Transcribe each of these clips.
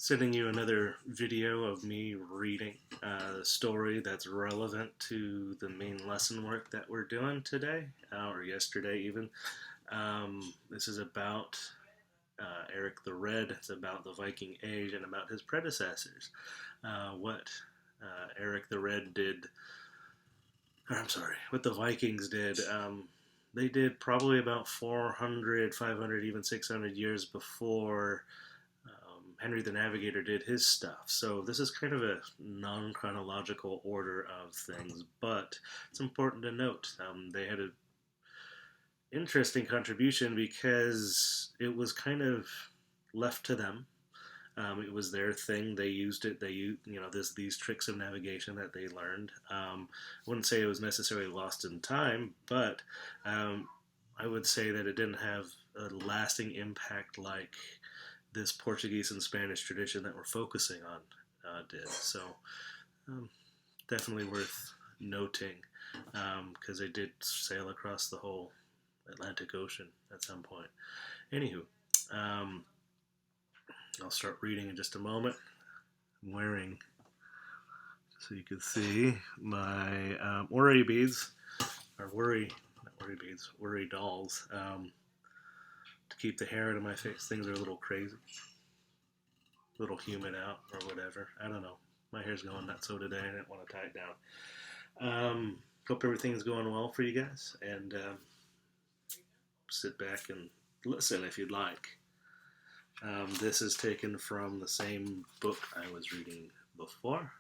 Sending you another video of me reading a story that's relevant to the main lesson work that we're doing today, or yesterday even. This is about Erik the Red. It's about the Viking Age and about his predecessors. What Erik the Red did, or I'm sorry, what the Vikings did. They did probably about 400, 500, even 600 years before Henry the Navigator did his stuff. So this is kind of a non-chronological order of things, but it's important to note they had an interesting contribution because it was kind of left to them. It was their thing. They used it. They used, these tricks of navigation that they learned. I wouldn't say it was necessarily lost in time, but I would say that it didn't have a lasting impact like this Portuguese and Spanish tradition that we're focusing on did. So definitely worth noting because they did sail across the whole Atlantic Ocean at some point. Anywho, I'll start reading in just a moment. I'm wearing, so you can see, my worry beads, or worry dolls. To keep the hair out of my face. Things are a little crazy. A little humid out or whatever. I don't know. My hair's going nuts so today. I didn't want to tie it down. Hope everything's going well for you guys. And sit back and listen if you'd like. This is taken from the same book I was reading before.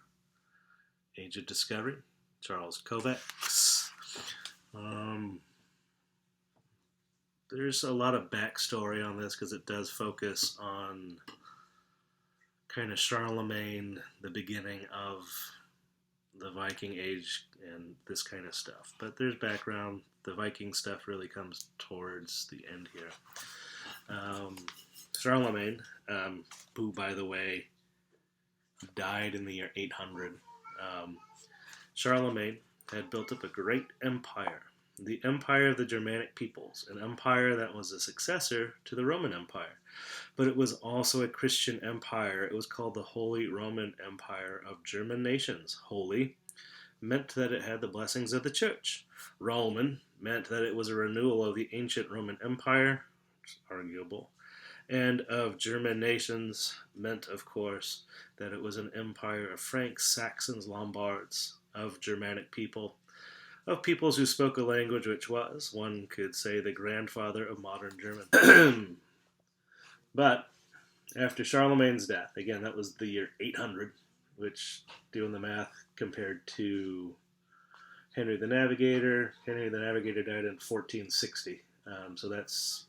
Age of Discovery. Charles Kovacs. There's a lot of backstory on this because it does focus on kind of Charlemagne, the beginning of the Viking Age, and this kind of stuff. But there's background. The Viking stuff really comes towards the end here. Charlemagne, who, by the way, died in the year 800. Charlemagne had built up a great empire. The Empire of the Germanic Peoples, an empire that was a successor to the Roman Empire. But it was also a Christian empire. It was called the Holy Roman Empire of German nations. Holy meant that it had the blessings of the church. Roman meant that it was a renewal of the ancient Roman Empire, which is arguable. And of German nations meant, of course, that it was an empire of Franks, Saxons, Lombards, of Germanic people, of peoples who spoke a language which was, one could say, the grandfather of modern German. But after Charlemagne's death, again, that was the year 800, which, doing the math, compared to Henry the Navigator. Henry the Navigator died in 1460, so that's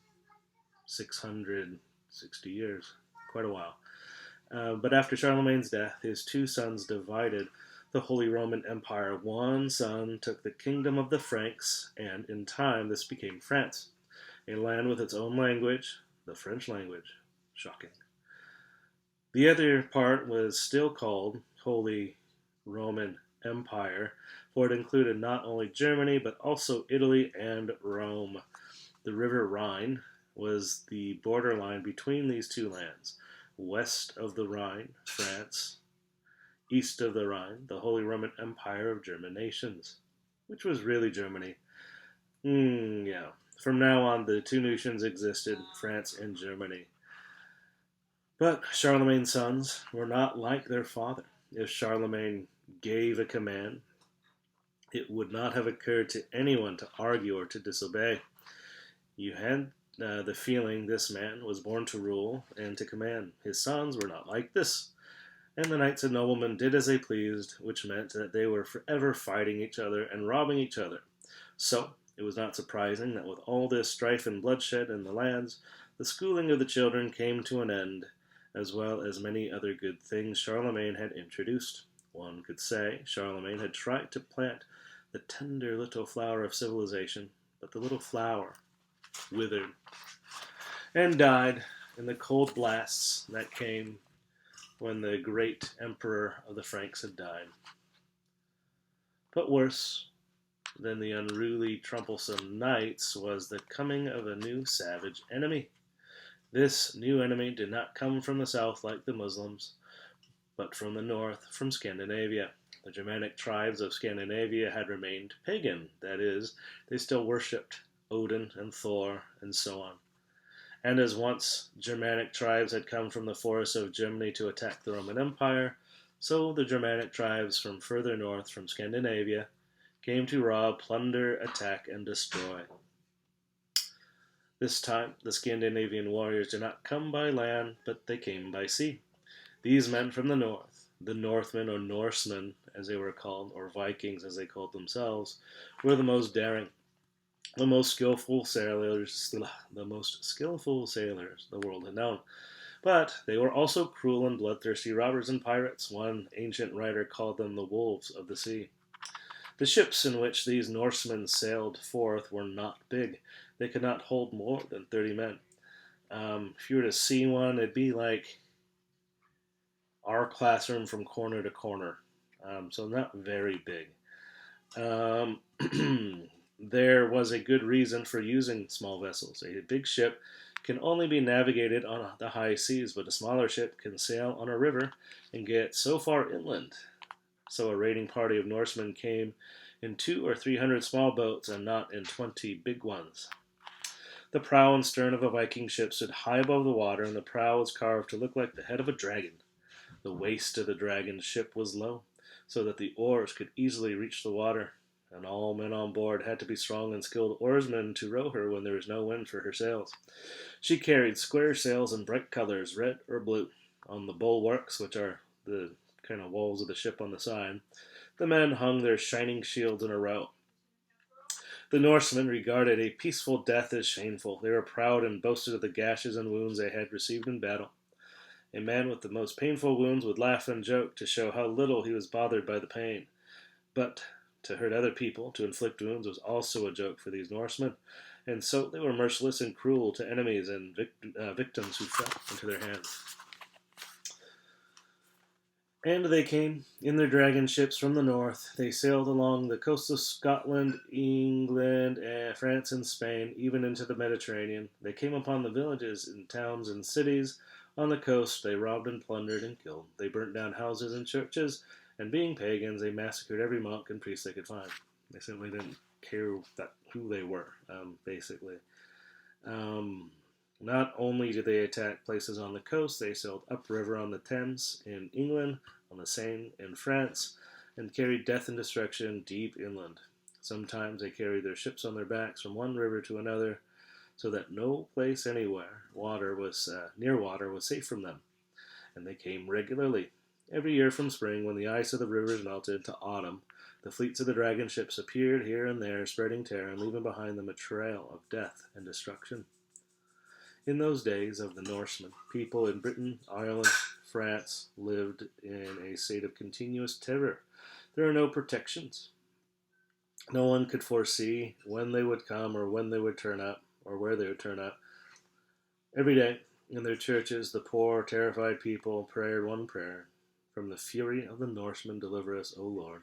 660 years, quite a while. But after Charlemagne's death, his two sons divided the Holy Roman Empire. One son took the kingdom of the Franks, and in time this became France, a land with its own language, the French language. Shocking. The other part was still called Holy Roman Empire, for it included not only Germany, but also Italy and Rome. The river Rhine was the borderline between these two lands. West of the Rhine, France. East of the Rhine, the Holy Roman Empire of German nations, which was really Germany. Yeah. From now on, the two nations existed, France and Germany. But Charlemagne's sons were not like their father. If Charlemagne gave a command, it would not have occurred to anyone to argue or to disobey. You had the feeling this man was born to rule and to command. His sons were not like this. And the knights and noblemen did as they pleased, which meant that they were forever fighting each other and robbing each other. So, it was not surprising that with all this strife and bloodshed in the lands, the schooling of the children came to an end, as well as many other good things Charlemagne had introduced. One could say Charlemagne had tried to plant the tender little flower of civilization, but the little flower withered and died in the cold blasts that came when the great emperor of the Franks had died. But worse than the unruly, troublesome knights was the coming of a new savage enemy. This new enemy did not come from the south like the Muslims, but from the north, from Scandinavia. The Germanic tribes of Scandinavia had remained pagan, that is, they still worshipped Odin and Thor and so on. And as once Germanic tribes had come from the forests of Germany to attack the Roman Empire, so the Germanic tribes from further north, from Scandinavia, came to rob, plunder, attack, and destroy. This time, the Scandinavian warriors did not come by land, but they came by sea. These men from the north, the Northmen or Norsemen as they were called, or Vikings as they called themselves, were the most daring, the most skillful sailors, the world had known. But they were also cruel and bloodthirsty robbers and pirates. One ancient writer called them the wolves of the sea. The ships in which these Norsemen sailed forth were not big. They could not hold more than 30 men. If you were to see one, it'd be like our classroom from corner to corner. So not very big. There was a good reason for using small vessels. A big ship can only be navigated on the high seas, but a smaller ship can sail on a river and get so far inland. So a raiding party of Norsemen came in 200 or 300 small boats and not in 20 big ones. The prow and stern of a Viking ship stood high above the water, and the prow was carved to look like the head of a dragon. The waist of the dragon's ship was low, so that the oars could easily reach the water, and all men on board had to be strong and skilled oarsmen to row her when there was no wind for her sails. She carried square sails in bright colors, red or blue. On the bulwarks, which are the kind of walls of the ship on the side, the men hung their shining shields in a row. The Norsemen regarded a peaceful death as shameful. They were proud and boasted of the gashes and wounds they had received in battle. A man with the most painful wounds would laugh and joke to show how little he was bothered by the pain. But to hurt other people, to inflict wounds, was also a joke for these Norsemen, and so they were merciless and cruel to enemies and victims who fell into their hands. And they came in their dragon ships from the north. They sailed along the coasts of Scotland, England, France, and Spain, even into the Mediterranean. They came upon the villages and towns and cities. On the coast, they robbed and plundered and killed. They burnt down houses and churches, and being pagans, they massacred every monk and priest they could find. They simply didn't care who they were, basically. Not only did they attack places on the coast, they sailed upriver on the Thames in England, on the Seine in France, and carried death and destruction deep inland. Sometimes they carried their ships on their backs from one river to another, so that no place anywhere near water was safe from them. And they came regularly. Every year from spring, when the ice of the rivers melted, to autumn, the fleets of the dragon ships appeared here and there, spreading terror and leaving behind them a trail of death and destruction. In those days of the Norsemen, people in Britain, Ireland, France lived in a state of continuous terror. There are no protections. No one could foresee when they would come or when they would turn up or where they would turn up. Every day, in their churches, the poor, terrified people prayed one prayer: "From the fury of the Norsemen deliver us, O Lord."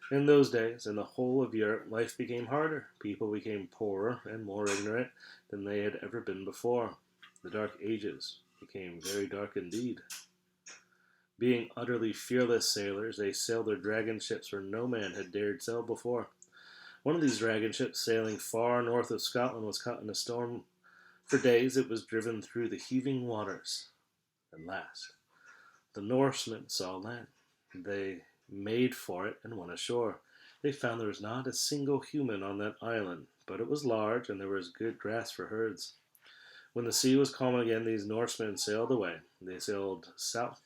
In those days, in the whole of Europe, life became harder. People became poorer and more ignorant than they had ever been before. The Dark Ages became very dark indeed. Being utterly fearless sailors, they sailed their dragon ships where no man had dared sail before. One of these dragon ships, sailing far north of Scotland, was caught in a storm. For days it was driven through the heaving waters. At last, the Norsemen saw land. They made for it and went ashore. They found there was not a single human on that island, but it was large and there was good grass for herds. When the sea was calm again, these Norsemen sailed away. They sailed south,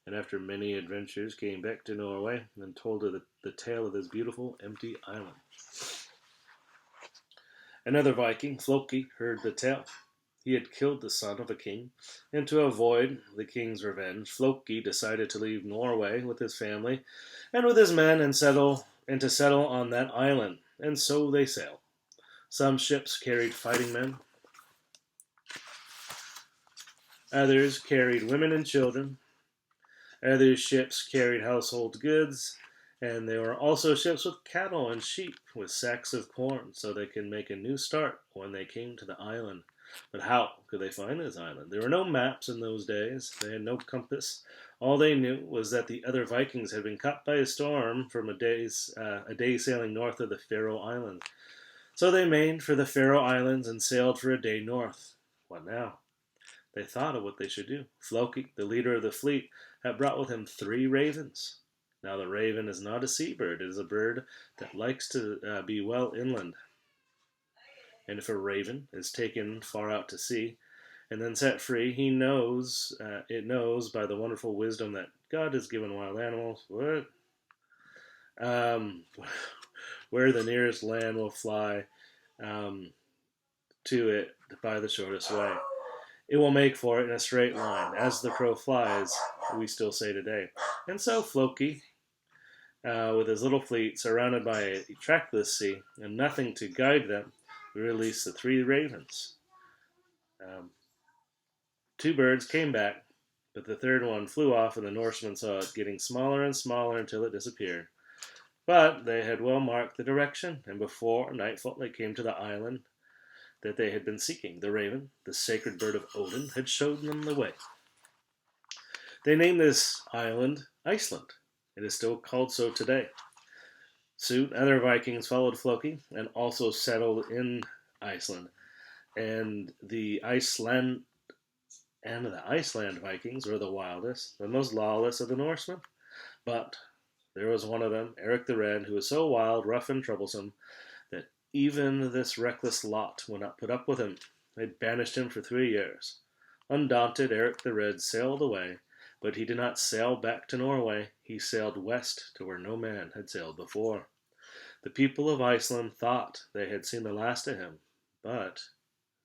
and after many adventures came back to Norway and told her the tale of this beautiful empty island. Another Viking, Floki, heard the tale. He had killed the son of a king, and to avoid the king's revenge, Floki decided to leave Norway with his family and with his men and to settle on that island. And so they sailed. Some ships carried fighting men. Others carried women and children. Other ships carried household goods. And there were also ships with cattle and sheep, with sacks of corn, so they could make a new start when they came to the island. But how could they find this island? There were no maps in those days. They had no compass. All they knew was that the other Vikings had been caught by a storm from a day sailing north of the Faroe Islands. So they made for the Faroe Islands and sailed for a day north. What now? They thought of what they should do. Floki, the leader of the fleet, had brought with him 3 ravens. Now the raven is not a seabird; it is a bird that likes to be well inland. And if a raven is taken far out to sea and then set free, it knows by the wonderful wisdom that God has given wild animals um, where the nearest land will fly um, to it by the shortest way. It will make for it in a straight line, as the crow flies, we still say today. And so Floki, with his little fleet, surrounded by a trackless sea and nothing to guide them, released the 3 ravens. Um, 2 birds came back, but the third one flew off, and the Norsemen saw it getting smaller and smaller until it disappeared. But they had well marked the direction, and before nightfall they came to the island that they had been seeking. The raven, the sacred bird of Odin, had shown them the way. They named this island Iceland. It is still called so today. Soon other Vikings followed Floki and also settled in Iceland. And the Iceland Vikings were the wildest, the most lawless of the Norsemen. But there was one of them, Erik the Red, who was so wild, rough, and troublesome that even this reckless lot would not put up with him. They banished him for 3 years. Undaunted, Erik the Red sailed away, but he did not sail back to Norway. He sailed west to where no man had sailed before. The people of Iceland thought they had seen the last of him, but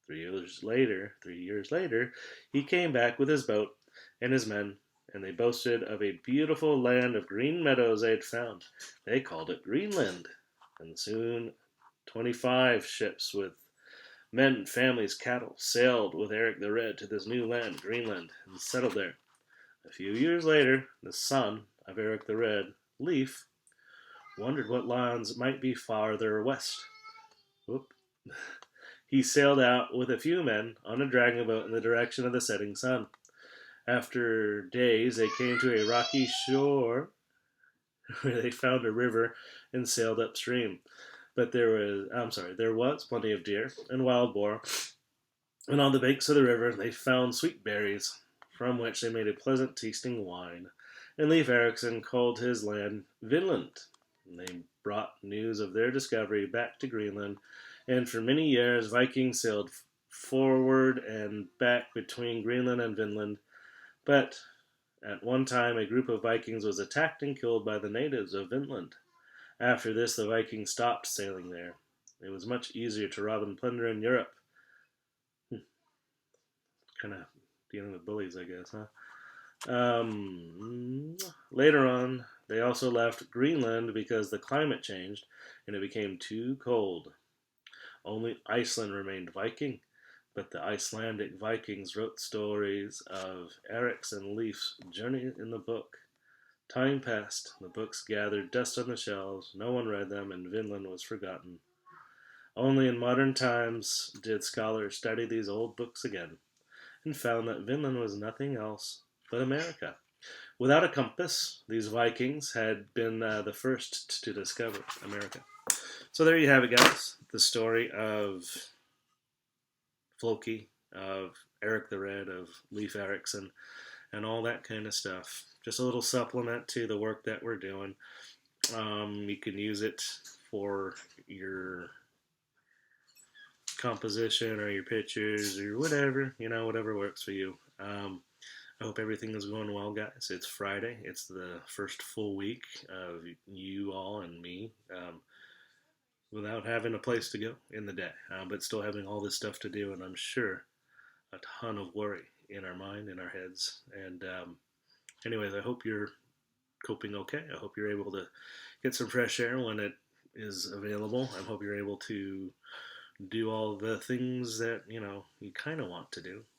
3 years later, he came back with his boat and his men, and they boasted of a beautiful land of green meadows they had found. They called it Greenland, and soon 25 ships with men, families, cattle sailed with Erik the Red to this new land, Greenland, and settled there. A few years later, the son of Erik the Red, Leif, wondered what lands might be farther west. Whoop. He sailed out with a few men on a dragon boat in the direction of the setting sun. After days, they came to a rocky shore where they found a river and sailed upstream. But there was plenty of deer and wild boar, and on the banks of the river they found sweet berries, from which they made a pleasant tasting wine. And Leif Erikson called his land Vinland. And they brought news of their discovery back to Greenland, and for many years Vikings sailed forward and back between Greenland and Vinland. But at one time a group of Vikings was attacked and killed by the natives of Vinland. After this, the Vikings stopped sailing there. It was much easier to rob and plunder in Europe. Kind of dealing with bullies, I guess, huh? Later on, they also left Greenland because the climate changed and it became too cold. Only Iceland remained Viking, but the Icelandic Vikings wrote stories of Eric's and Leif's journey in the book. Time passed, the books gathered dust on the shelves, no one read them, and Vinland was forgotten. Only in modern times did scholars study these old books again, and found that Vinland was nothing else but America. Without a compass, these Vikings had been the first to discover America. So there you have it, guys. The story of Floki, of Erik the Red, of Leif Erikson, and all that kind of stuff. Just a little supplement to the work that we're doing. You can use it for your composition or your pictures or whatever, whatever works for you. I hope everything is going well, guys. It's Friday. It's the first full week of you all and me without having a place to go in the day, but still having all this stuff to do, and I'm sure a ton of worry in our mind, in our heads. And anyways, I hope you're coping okay. I hope you're able to get some fresh air when it is available. I hope you're able to do all the things that you kind of want to do,